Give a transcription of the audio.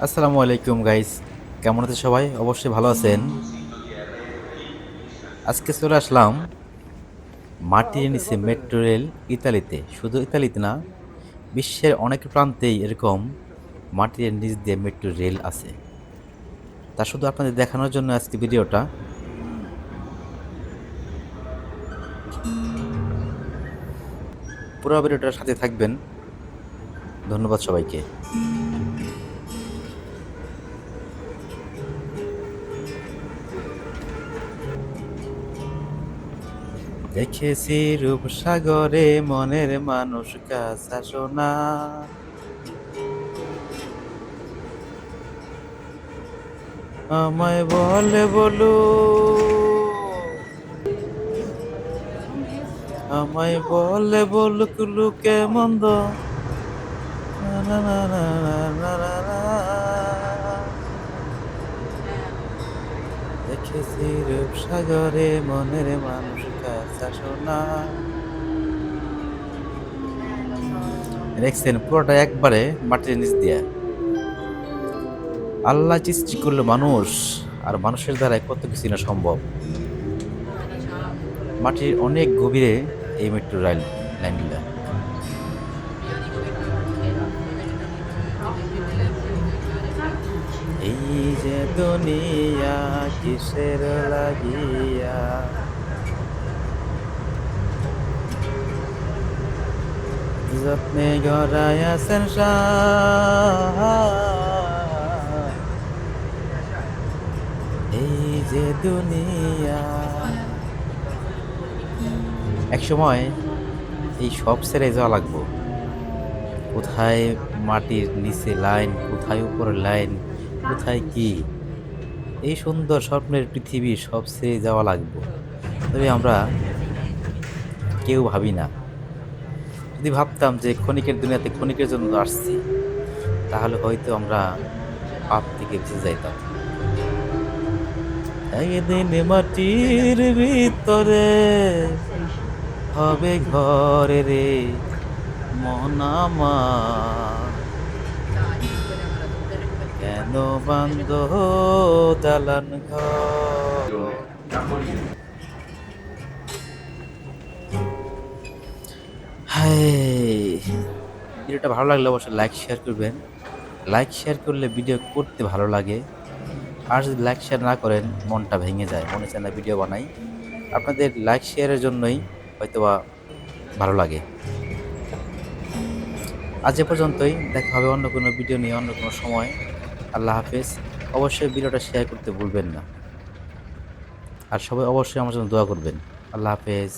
আসসালামু আলাইকুম গাইস, কেমন আছেন সবাই? অবশ্যই ভালো আছেন। আজকে চলে আসলাম মাটির নিচে মেট্রো রেল ইতালিতে। শুধু ইতালিতে না, বিশ্বের অনেক প্রান্তেই এরকম মাটির নিচ দিয়ে মেট্রো রেল আছে। তা শুধু আপনাদের দেখানোর জন্য আজকে ভিডিওটা। পুরো ভিডিওটার সাথে থাকবেন। ধন্যবাদ সবাইকে। দেখেছি রূপসাগরে মনের মানুষ কাছে সোনা, আমায় বলে বলু, আমায় বলে বলুক লুকে মন্দ, না না না না না না না। দেখেছি রূপসাগরে মনের মানুষ কাছে সোনা। দেখছেন পুরোটা একবারে মাটির নিচ দিয়া। আল্লাহ সৃষ্টি করলো মানুষ, আর মানুষের দ্বারা কত কিছু না সম্ভব। মাটির অনেক গভীরে এই মেট্রো রেল লাইনগুলা। এই যে দুনিয়া কিসের লাগিয়া, যত্নে গড়াই আছেন এই যে দুনিয়া। এক সময় এই সব ছেড়ে যাওয়া লাগবো। কোথায় মাটির নিচে লাইন, কোথায় উপরে লাইন, কোথায় কি, এই সুন্দর স্বপ্নের পৃথিবী সব ছেড়ে যাওয়া লাগবো। তবে আমরা কেউ ভাবি না। যদি ভাবতাম যে ক্ষণিকের দুনিয়াতে ক্ষণিকের জন্য আসছি, তাহলে হয়তো আমরা পাপ থেকে বেঁচে যাইতাম। একদিন মাটির ভিতরে হবে ঘরে রে মন আমার, কেন বান্ধ দালান ঘর। হায়, ভিডিওটা ভালো লাগলে অবশ্যই লাইক শেয়ার করবেন। লাইক শেয়ার করলে ভিডিও করতে ভালো লাগে। আর যদি লাইক শেয়ার না করেন মনটা ভেঙে যায়, মনে চায় না ভিডিও বানাই। আপনাদের লাইক শেয়ারের জন্যই হয়তোবা ভালো লাগে। আজ এ পর্যন্তই, দেখা হবে অন্য কোনো ভিডিও নিয়ে অন্য কোনো সময়। আল্লাহ হাফেজ। অবশ্যই ভিডিওটা শেয়ার করতে ভুলবেন না, আর সবাই অবশ্যই আমার জন্য দোয়া করবেন। আল্লাহ হাফেজ।